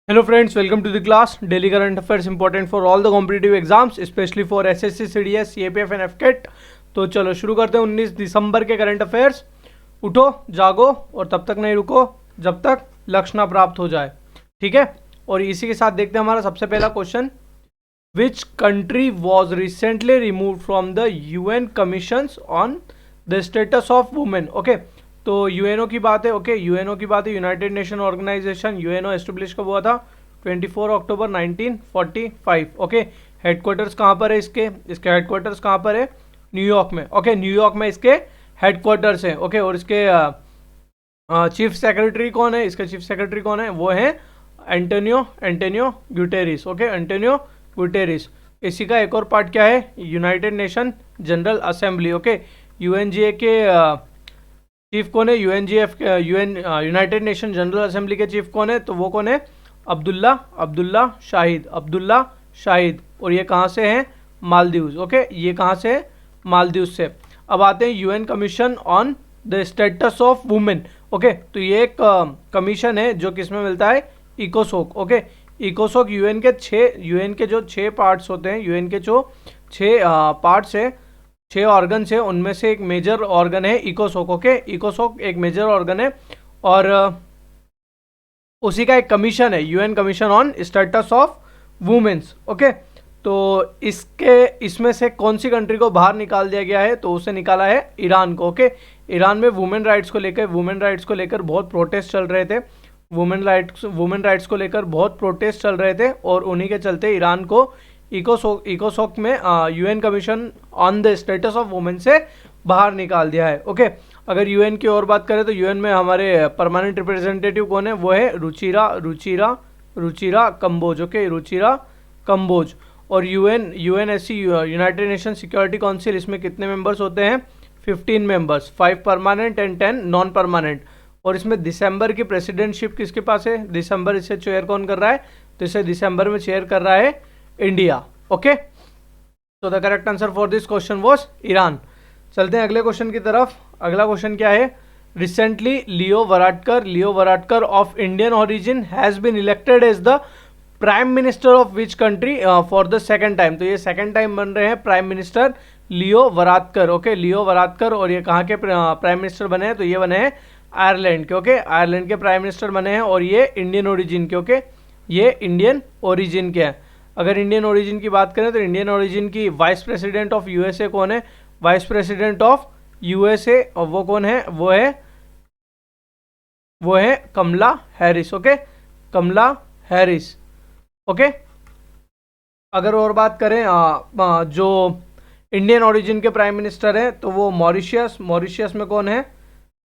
Hello friends, welcome to the class. Daily current affairs important for all the competitive exams, especially for SSC, CDS, CAPF and FCAT. तो चलो शुरू करते हैं 19 दिसंबर के current affairs. उठो, जागो और तब तक नहीं रुको जब तक लक्ष्य ना प्राप्त हो जाए, ठीक है। और इसी के साथ देखते हैं हमारा सबसे पहला question, which country was recently remove from the UN commissions on the status of women. Okay, तो यूएनओ की बात है। ओके, यूएनओ की बात है, United Nation Organization. UNO establish कब हुआ था? 24 अक्टूबर 1945। ओके, हेडक्वार्टर्स कहाँ पर है इसके हेडक्वार्टर्स कहाँ पर है? न्यूयॉर्क में। ओके, न्यूयॉर्क में इसके हेडक्वार्टर्स है। ओके, और इसके चीफ सेक्रेटरी कौन है? इसका चीफ सेक्रेटरी कौन है? वो है Antonio Guterres. Okay, Antonio Guterres. इसी का एक और पार्ट क्या है? United Nation General Assembly. Okay, UNGA के चीफ कौन है? यूनाइटेड नेशन जनरल असेंबली के चीफ कौन है? तो वो कौन है? अब्दुल्ला शाहिद। और ये कहाँ से हैं? मालदीव्स। ओके, ये कहाँ से है? मालदीव्स से। अब आते हैं UN commission on the status of women. Okay, तो ये एक कमीशन है जो किसमें मिलता है? इकोसोक। ओके, इकोसोक यूएन के जो 6 पार्ट्स होते हैं, यूएन के जो 6 पार्ट्स है, 6 ऑर्गन्स है, उनमें से एक मेजर ऑर्गन है इकोसोक। ओके, इकोसोक एक मेजर ऑर्गन है और उसी का एक कमीशन है, UN commission on status of womens. Okay, तो इसमें से कौन सी कंट्री को बाहर निकाल दिया गया है? तो उसे निकाला है ईरान को। ओके, ईरान में वुमेन राइट्स को लेकर बहुत प्रोटेस्ट चल रहे थे। वुमेन राइट्स को लेकर बहुत प्रोटेस्ट चल रहे थे और उन्हीं के चलते ईरान को इकोसोक में UN commission on the status of women से बाहर निकाल दिया है। ओके, अगर यूएन की और बात करें तो यूएन में हमारे परमानेंट रिप्रेजेंटेटिव कौन है? वो है रुचिरा कंबोज। ओके, रुचिरा कंबोज। और UNSC United nation security council, इसमें कितने मेंबर्स होते हैं? 15 members, 5 permanent and 10 non permanent. और इसमें दिसंबर की प्रेसिडेंटशिप किसके पास है? दिसंबर इसे चेयर कौन कर रहा है? तो इसे दिसंबर में चेयर कर रहा है इंडिया। ओके, तो the correct answer for this question was Iran. चलते हैं अगले क्वेश्चन की तरफ। अगला क्वेश्चन क्या है? Recently Leo Varadkar of Indian origin has been elected as the prime minister of which country for the second time. तो ये सेकंड टाइम बन रहे हैं prime minister Leo Varadkar. Okay, Leo Varadkar. और ये कहाँ के प्राइम मिनिस्टर बने हैं? तो ये बने हैं आयरलैंड के। ओके, आयरलैंड के प्राइम मिनिस्टर बने हैं और ये इंडियन ओरिजिन के। ओके, ये इंडियन ओरिजिन के हैं। अगर इंडियन ओरिजिन की बात करें तो इंडियन ओरिजिन की वाइस प्रेसिडेंट ऑफ यूएसए कौन है? वाइस प्रेसिडेंट ऑफ यूएसए, और वो कौन है? वो है कमला हैरिस। ओके, कमला हैरिस। ओके, अगर और बात करें जो इंडियन ओरिजिन के प्राइम मिनिस्टर हैं तो वो मॉरिशियस में कौन है?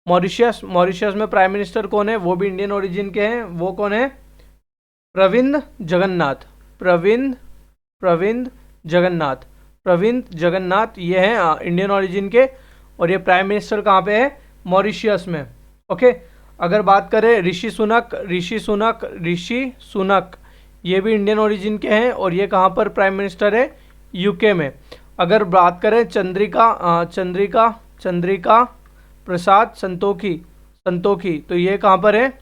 मॉरिशियस में प्राइम मिनिस्टर कौन है? वो भी इंडियन ओरिजिन के हैं। वो कौन है? प्रविंद जगन्नाथ। ये हैं इंडियन ओरिजिन के और ये प्राइम मिनिस्टर कहाँ पे है? मॉरिशियस में। ओके, अगर बात करें ऋषि सुनक, ये भी इंडियन ओरिजिन के हैं और ये कहाँ पर प्राइम मिनिस्टर है? यूके में। अगर बात करें चंद्रिका प्रसाद संतोखी, तो ये कहाँ पर है?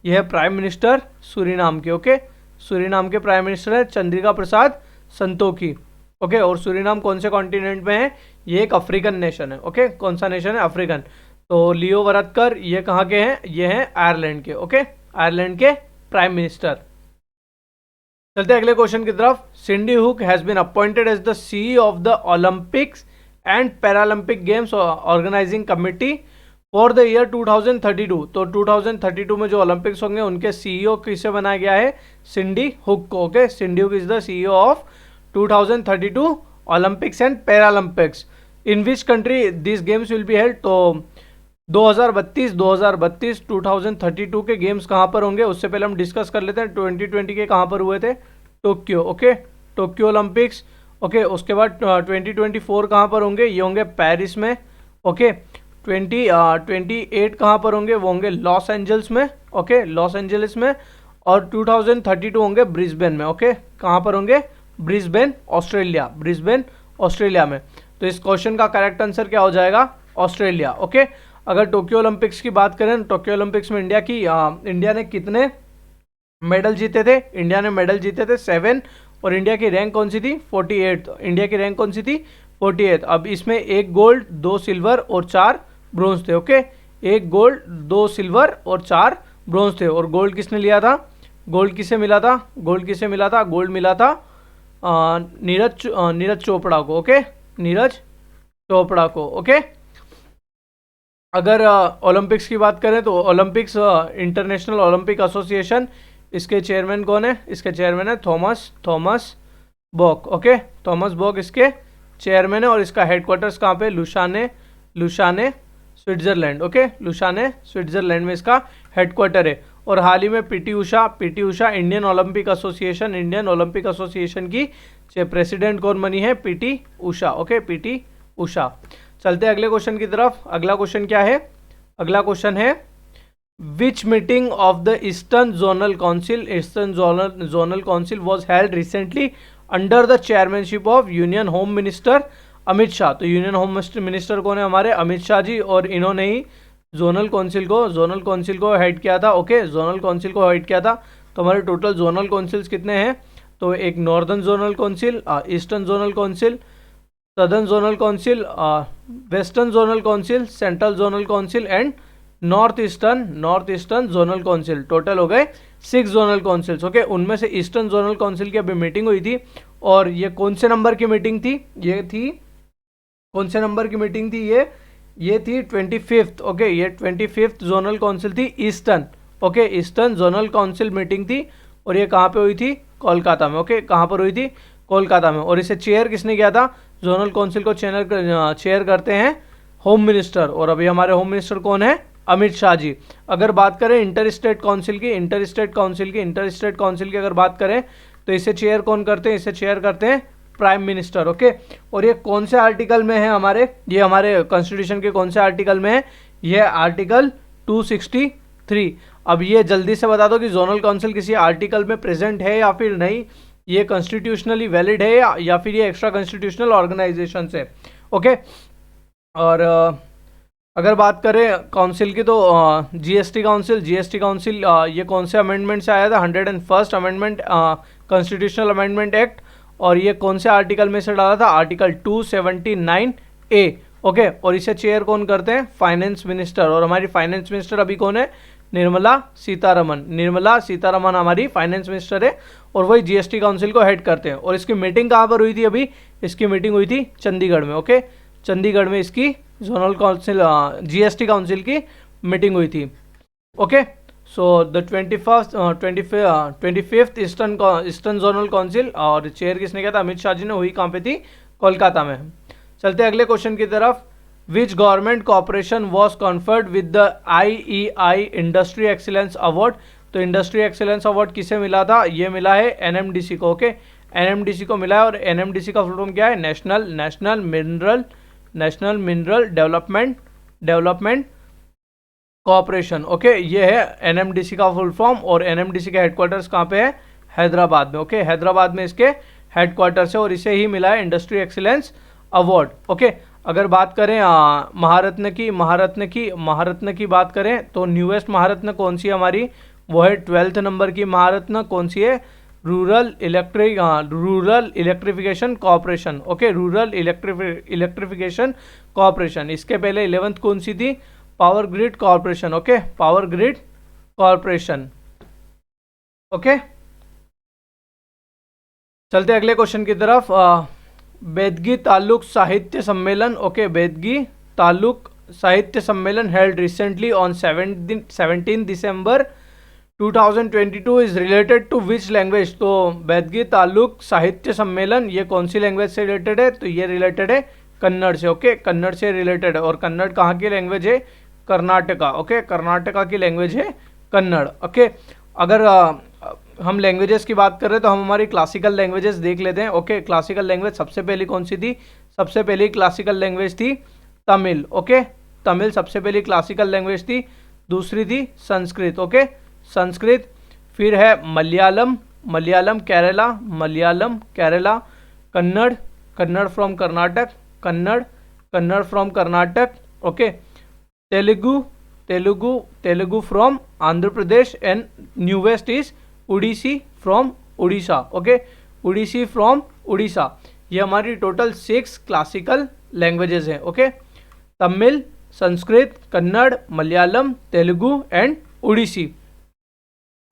यह है प्राइम मिनिस्टर सूरीनाम के। ओके, सूरीनाम के प्राइम मिनिस्टर है चंद्रिका प्रसाद संतोखी। ओके, और सूरीनाम कौन से कॉन्टिनेंट में है? ये एक अफ्रीकन नेशन है। ओके, कौन सा नेशन है? अफ्रीकन। तो लियो वराडकर ये कहाँ के हैं? ये हैं आयरलैंड के। ओके, आयरलैंड के प्राइम मिनिस्टर। चलते हैं अगले क्वेश्चन की तरफ। Cindy Hook has been appointed as the CEO of the Olympics and Paralympic games organising committee for the year 2032। तो 2032 में जो ओलंपिक्स होंगे उनके सीईओ किसे बनाया गया है? सिंडी हुक को। Okay, Cindy Hook is the CEO of 2032 Olympics and Paralympics. In which country this games will be held? तो 2032 2032 के गेम्स कहाँ पर होंगे? उससे पहले हम डिस्कस कर लेते हैं 2020 के कहाँ पर हुए थे? Tokyo. Okay, Tokyo Olympics. Okay, उसके बाद 2024 कहाँ पर होंगे? ये होंगे पेरिस में। ओके, 2028 कहाँ पर होंगे? वो होंगे लॉस एंजल्स में। ओके, लॉस एंजलिस में। और 2032 होंगे ब्रिस्बेन में। ओके, कहाँ पर होंगे? ब्रिस्बेन ऑस्ट्रेलिया में। तो इस क्वेश्चन का करेक्ट आंसर क्या हो जाएगा? ऑस्ट्रेलिया। ओके, अगर टोक्यो ओलंपिक्स की बात करें, टोक्यो ओलंपिक्स में इंडिया ने कितने मेडल जीते थे, इंडिया ने मेडल जीते थे 7, और इंडिया की रैंक कौन सी थी 48। इंडिया की रैंक कौन सी थी 48। अब इसमें 1 गोल्ड 2 सिल्वर और 4 ब्रोंज थे। ओके, 1 गोल्ड 2 सिल्वर और 4 ब्रोंज थे। और गोल्ड किसने लिया था, गोल्ड किसे मिला था, गोल्ड किसे मिला था, गोल्ड मिला था नीरज चोपड़ा को। ओके, नीरज चोपड़ा को। ओके, अगर ओलंपिक्स की बात करें तो ओलंपिक्स इंटरनेशनल ओलंपिक एसोसिएशन, इसके चेयरमैन कौन है, इसके चेयरमैन है थॉमस बॉक। ओके, थॉमस बॉक इसके चेयरमैन है, और इसका हेडक्वार्टर्स कहाँ पे, लुशाने स्विट्जरलैंड। ओके, लुशाने स्विट्जरलैंड में इसका हेडक्वार्टर है। और हाल ही में PT Usha Indian Olympic association की प्रेसिडेंट कौन बनी है, PT Usha. Okay, PT Usha. चलते हैं अगले क्वेश्चन की तरफ। अगला क्वेश्चन क्या है, अगला क्वेश्चन है which meeting of the eastern zonal council was held recently under the chairmanship of union home minister Amit Shah. तो यूनियन होम मिनिस्टर कौन है, हमारे अमित शाह जी, और इन्होंने ही जोनल काउंसिल को हेड किया था। ओके, जोनल काउंसिल को हेड किया था। तो हमारे टोटल जोनल काउंसिल्स कितने हैं, तो एक northern zonal council, eastern zonal council, southern zonal council, western zonal council, central zonal council and north eastern zonal council. Total हो गए 6 जोनल काउंसिल्स। ओके, उनमें से ईस्टर्न जोनल काउंसिल की अभी मीटिंग हुई थी, और ये कौन से नंबर की मीटिंग थी, ये थी कौन से नंबर की मीटिंग थी, ये थी 25th। ओके, ये 25th जोनल काउंसिल थी eastern. Okay, eastern zonal council meeting थी, और ये कहाँ पे हुई थी, कोलकाता में। ओके, कहाँ पर हुई थी, कोलकाता में। और इसे चेयर किसने किया था, जोनल काउंसिल को चेयर करते हैं होम मिनिस्टर, और अभी हमारे होम मिनिस्टर कौन है, अमित शाह जी। अगर बात करें इंटर स्टेट काउंसिल की अगर बात करें तो इसे चेयर कौन करते हैं, इसे चेयर करते हैं प्राइम मिनिस्टर। ओके, और ये कौन से आर्टिकल में है हमारे, ये हमारे कॉन्स्टिट्यूशन के कौन से आर्टिकल में है, ये आर्टिकल 263। अब ये जल्दी से बता दो कि जोनल काउंसिल किसी आर्टिकल में प्रेजेंट है या फिर नहीं, ये कॉन्स्टिट्यूशनली वैलिड है या फिर ये एक्स्ट्रा कॉन्स्टिट्यूशनल ऑर्गेनाइजेशन से। ओके, और अगर बात करें काउंसिल की तो जीएसटी काउंसिल ये कौन से अमेंडमेंट से आया था, 101st amendment constitutional amendment act, और ये कौन से आर्टिकल में से डाला था, आर्टिकल 279A। ओके, और इसे चेयर कौन करते हैं, फाइनेंस मिनिस्टर, और हमारी फाइनेंस मिनिस्टर अभी कौन है, निर्मला सीतारमन हमारी फाइनेंस मिनिस्टर है, और वही जीएसटी काउंसिल को हेड करते हैं। और इसकी मीटिंग कहाँ पर हुई थी, अभी इसकी मीटिंग हुई थी चंडीगढ़ में। ओके, चंडीगढ़ में इसकी जोनल काउंसिल जीएसटी काउंसिल की मीटिंग हुई थी। Okay, so the 25th eastern zonal council, और चेयर किसने किया था, अमित शाह जी ने, हुई कहाँ पे थी, कोलकाता में। चलते अगले क्वेश्चन की तरफ। Which government corporation was conferred with the IEI industry excellence award. तो इंडस्ट्री एक्सीलेंस अवार्ड किसे मिला था, ये मिला है NMDC को। ओके, NMDC को मिला है, और NMDC का फुल फॉर्म क्या है, national mineral development corporation. Okay, ये है NMDC का फुल फॉर्म, और NMDC के हेडक्वार्टर्स कहाँ पे है, हैदराबाद में। ओके, हैदराबाद में इसके हेडक्वार्टर्स है, और इसे ही मिला है इंडस्ट्री एक्सीलेंस अवार्ड। ओके, अगर बात करें महारत्न की बात करें तो न्यूएस्ट महारत्न कौन सी है हमारी, वो है 12th नंबर की महारत्न, कौन सी है, rural electrification corporation. Okay, rural electrification corporation. इसके पहले 11th कौन सी थी, power grid corporation. Okay, power grid corporation. Okay, चलते अगले क्वेश्चन की तरफ। बेदगी तालुक साहित्य सम्मेलन। ओके, बेदगी तालुक साहित्य सम्मेलन held recently on 17 December 2022 is related to which language. तो बेदगी तालुक साहित्य सम्मेलन ये कौन सी लैंग्वेज से रिलेटेड है, तो ये रिलेटेड है कन्नड़ से। ओके, कन्नड़ से रिलेटेड है, और कन्नड़ कहाँ की लैंग्वेज है, कर्नाटका। ओके, कर्नाटका की लैंग्वेज है कन्नड़। ओके, अगर हम लैंग्वेजेस की बात कर रहे हैं तो हम हमारी क्लासिकल लैंग्वेजेस देख लेते हैं। ओके, क्लासिकल लैंग्वेज सबसे पहली कौन सी थी, सबसे पहली क्लासिकल लैंग्वेज थी तमिल। ओके, तमिल सबसे पहली क्लासिकल लैंग्वेज थी। दूसरी थी संस्कृत। ओके, संस्कृत। फिर है Malayalam Kerala, Kannada from Karnataka. Okay, Telugu from Andhra Pradesh, and newest is Odissi from Orissa, okay, Odissi from Orissa. ये हमारी टोटल 6 क्लासिकल लैंग्वेजेस हैं, okay, Tamil, Sanskrit, Kannada, Malayalam, Telugu and Odissi,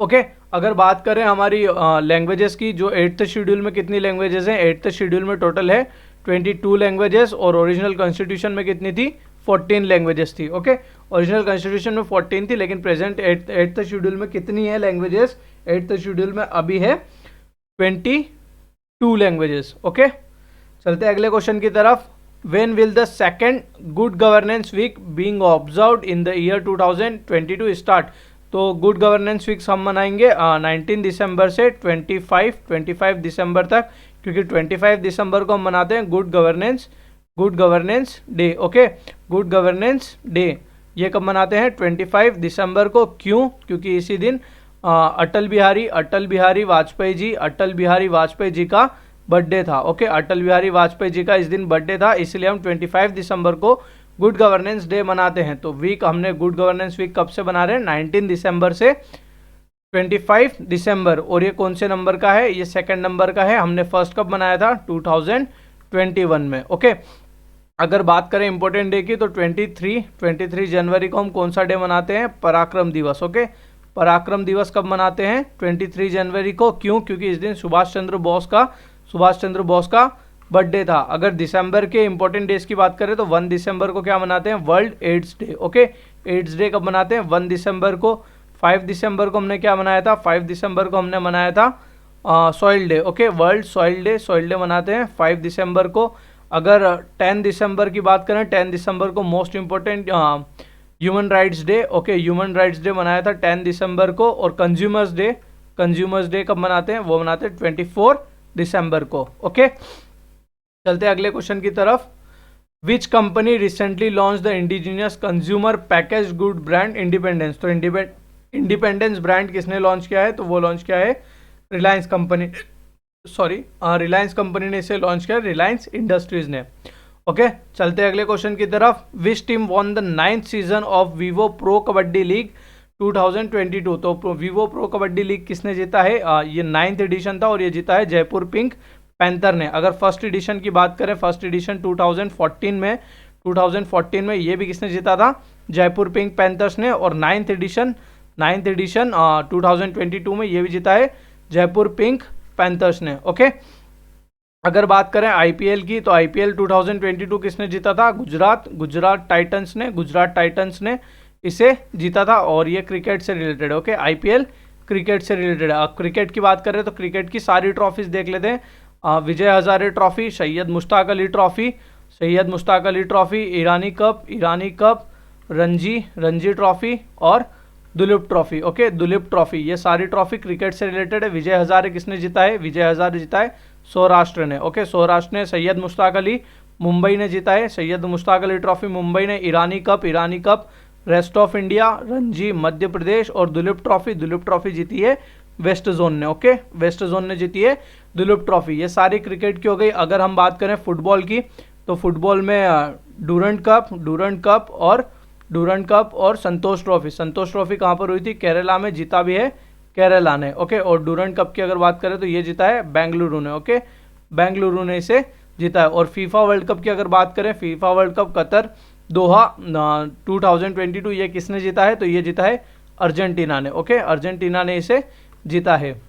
okay. अगर बात करें हमारी लैंग्वेजेस की, जो 8th शेड्यूल में कितनी लैंग्वेजेस हैं, 8th शेड्यूल में टोटल है 22 लैंग्वेजेस, और ओरिजिनल कॉन्स्टिट्यूशन में कितनी थी, 14 लैंग्वेजेस थी, ओके। ओरिजिनल कॉन्स्टिट्यूशन में 14 थी, लेकिन प्रेजेंट 8th शेड्यूल में कितनी है लैंग्वेजेस, 8th शेड्यूल में अभी है 22 लैंग्वेजेस, ओके। चलते हैं अगले क्वेश्चन की तरफ। When will the second Good Governance Week being observed in the year 2022 start? तो गुड गवर्नेंस वीक्स हम मनाएंगे 19 दिसंबर से 25 दिसंबर तक, क्योंकि 25 दिसंबर को हम मनाते हैं good governance day, okay, good governance day. ये कब मनाते हैं, 25 दिसंबर को। क्यों, क्योंकि इसी दिन अटल बिहारी वाजपेयी जी का बर्थडे था, ओके, अटल बिहारी वाजपेयी जी का इस दिन बर्थडे था, इसलिए हम 25 दिसंबर को गुड गवर्नेंस डे मनाते हैं। तो वीक हमने गुड गवर्नेंस वीक कब से बना रहे हैं, 19 दिसंबर से 25 दिसंबर। और ये कौन से नंबर का है, ये सेकंड नंबर का है। हमने फर्स्ट कब बनाया था, 2021 में, ओके। अगर बात करें इंपॉर्टेंट डे की, तो 23 जनवरी को हम कौन सा डे मनाते हैं, पराक्रम दिवस, ओके। पराक्रम दिवस कब मनाते हैं, 23 जनवरी को। क्यों, क्योंकि इस दिन सुभाष चंद्र बोस का बर्थडे था। अगर दिसंबर के इंपॉर्टेंट डेज की बात करें तो 1 दिसंबर को क्या मनाते हैं, world AIDS day, okay. AIDS day कब मनाते हैं, 1 दिसंबर को। 5 दिसंबर को हमने क्या मनाया था, 5 दिसंबर को हमने मनाया था soil day, okay, world soil day मनाते हैं 5 दिसंबर को। अगर 10 दिसंबर की बात करें, 10 दिसंबर को most important human rights day, okay, human rights day मनाया था 10 दिसंबर को। और कंज्यूमर्स डे कब मनाते हैं, वो मनाते हैं 24 दिसंबर को, ओके। चलते हैं अगले क्वेश्चन की तरफ। Which company recently launch the indigenous consumer package good brand independence? तो इंडिपेंडेंस ब्रांड किसने लॉन्च किया है, तो वो लॉन्च किया है रिलायंस कंपनी, रिलायंस कंपनी ने इसे लॉन्च किया, रिलायंस इंडस्ट्रीज ने, ओके। चलते हैं अगले क्वेश्चन की तरफ। Which team won the 9th season of Vivo pro kabaddi league 2022? तो वीवो प्रो कबड्डी लीग किसने जीता है, ये 9th एडिशन था और ये जीता है जयपुर पिंक पैंथर ने। अगर फर्स्ट एडिशन की बात करें, फर्स्ट एडिशन 2014 में ये भी किसने जीता था, जयपुर पिंक पैंथर्स ने। और 9th एडिशन 2022 में ये भी जीता है जयपुर पिंक पैंथर्स ने, ओके। अगर बात करें आईपीएल की, तो आईपीएल 2022 किसने जीता था, गुजरात टाइटंस ने इसे जीता था। और ये क्रिकेट से रिलेटेड है, ओके, आईपीएल क्रिकेट से रिलेटेड है। क्रिकेट की बात करें तो क्रिकेट की सारी ट्रॉफीज देख लेते हैं। विजय हजारे ट्रॉफी, सैयद मुश्ताक अली ट्रॉफी, ईरानी कप, रणजी ट्रॉफी और Duleep trophy, okay, Duleep trophy. ये सारी ट्रॉफी क्रिकेट से रिलेटेड है। विजय हजारे किसने जीता है, विजय हजारे जीता है सौराष्ट्र ने, ओके, सौराष्ट्र ने। सैयद मुश्ताक अली मुंबई ने जीता है, सैयद मुश्ताक अली ट्रॉफी मुंबई ने। Irani cup rest of India, Ranji Madhya Pradesh. और दुलीप ट्रॉफी जीती है वेस्ट जोन ने, ओके, वेस्ट जोन ने जीती है दुलीप ट्रॉफी। ये सारी क्रिकेट की हो गई। अगर हम बात करें फुटबॉल की, तो फुटबॉल में डूरंट कप और संतोष ट्रॉफी कहाँ पर हुई थी, केरला में, जीता भी है केरला ने, ओके। और डूरंट कप की अगर बात करें तो ये जीता है बेंगलुरु ने, ओके, बेंगलुरु ने इसे जीता है। और फीफा वर्ल्ड कप की अगर बात करें, फीफा वर्ल्ड कप कतर दोहा 2022 ये किसने जीता है, तो ये जीता है अर्जेंटीना ने, ओके, अर्जेंटीना ने इसे जीता है,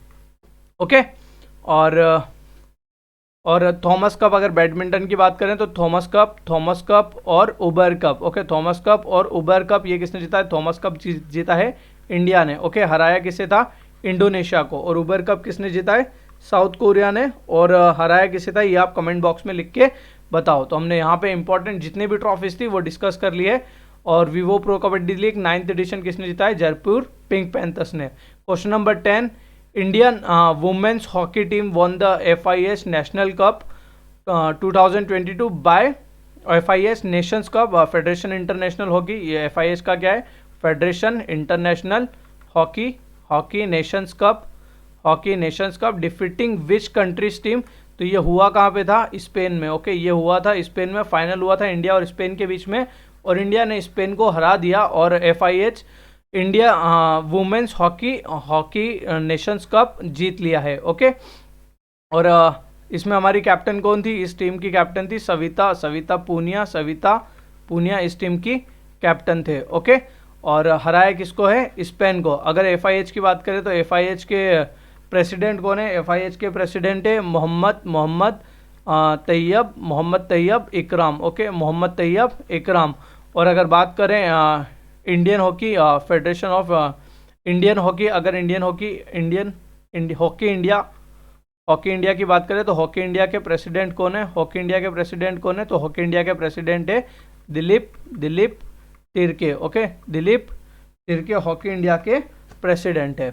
ओके। और थॉमस कप अगर बैडमिंटन की बात करें तो थॉमस कप और उबर कप, ओके, थॉमस कप और उबर कप ये किसने जीता है, थॉमस कप जीता है इंडिया ने, ओके। हराया किसे था, इंडोनेशिया को। और उबर कप किसने जीता है, साउथ कोरिया ने। और हराया किसे था, ये आप कमेंट बॉक्स में लिख के बताओ। तो हमने यहाँ पे इंपॉर्टेंट जितनी भी ट्रॉफीज थी वो डिस्कस कर ली है। और Vivo pro kabaddi league 9th edition किसने जीता है, जयपुर पिंक पैंथर्स ने। Question number 10, Indian womens hockey team won the FIS national cup 2022 by FIS nations cup, federation international hockey. ये FIS का क्या है, federation international hockey nations cup defeating which countries team? तो ये हुआ कहाँ पे था, स्पेन में, ओके, ये हुआ था स्पेन में। फाइनल हुआ था इंडिया और स्पेन के बीच में, और इंडिया ने स्पेन को हरा दिया। और India women's hockey nations cup जीत लिया है। ओके, और इसमें हमारी कैप्टन कौन थी? इस टीम की कैप्टन थी सविता पूनिया इस टीम की कैप्टन थे। ओके, और हराया किसको है? स्पेन को। अगर FIH की बात करें तो FIH के प्रेसिडेंट कौन है? FIH के प्रेसिडेंट है मोहम्मद तैयब इकराम। ओके, मोहम्मद तैयब इकराम। और अगर बात करें Indian hockey federation of Indian hockey, अगर हॉकी इंडिया की बात करें तो हॉकी इंडिया के प्रेसिडेंट कौन है? तो हॉकी इंडिया के प्रेसिडेंट है Dilip Tirkey. Okay, Dilip Tirkey hockey India के प्रेसिडेंट है।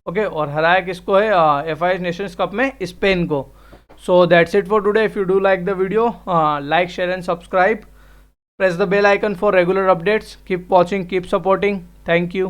ओके, और हराया किसको है? FIH नेशंस कप में स्पेन को। So that's it for today. If you do like the video, like, share and subscribe. Press the bell icon for regular updates. Keep watching, keep supporting. Thank you.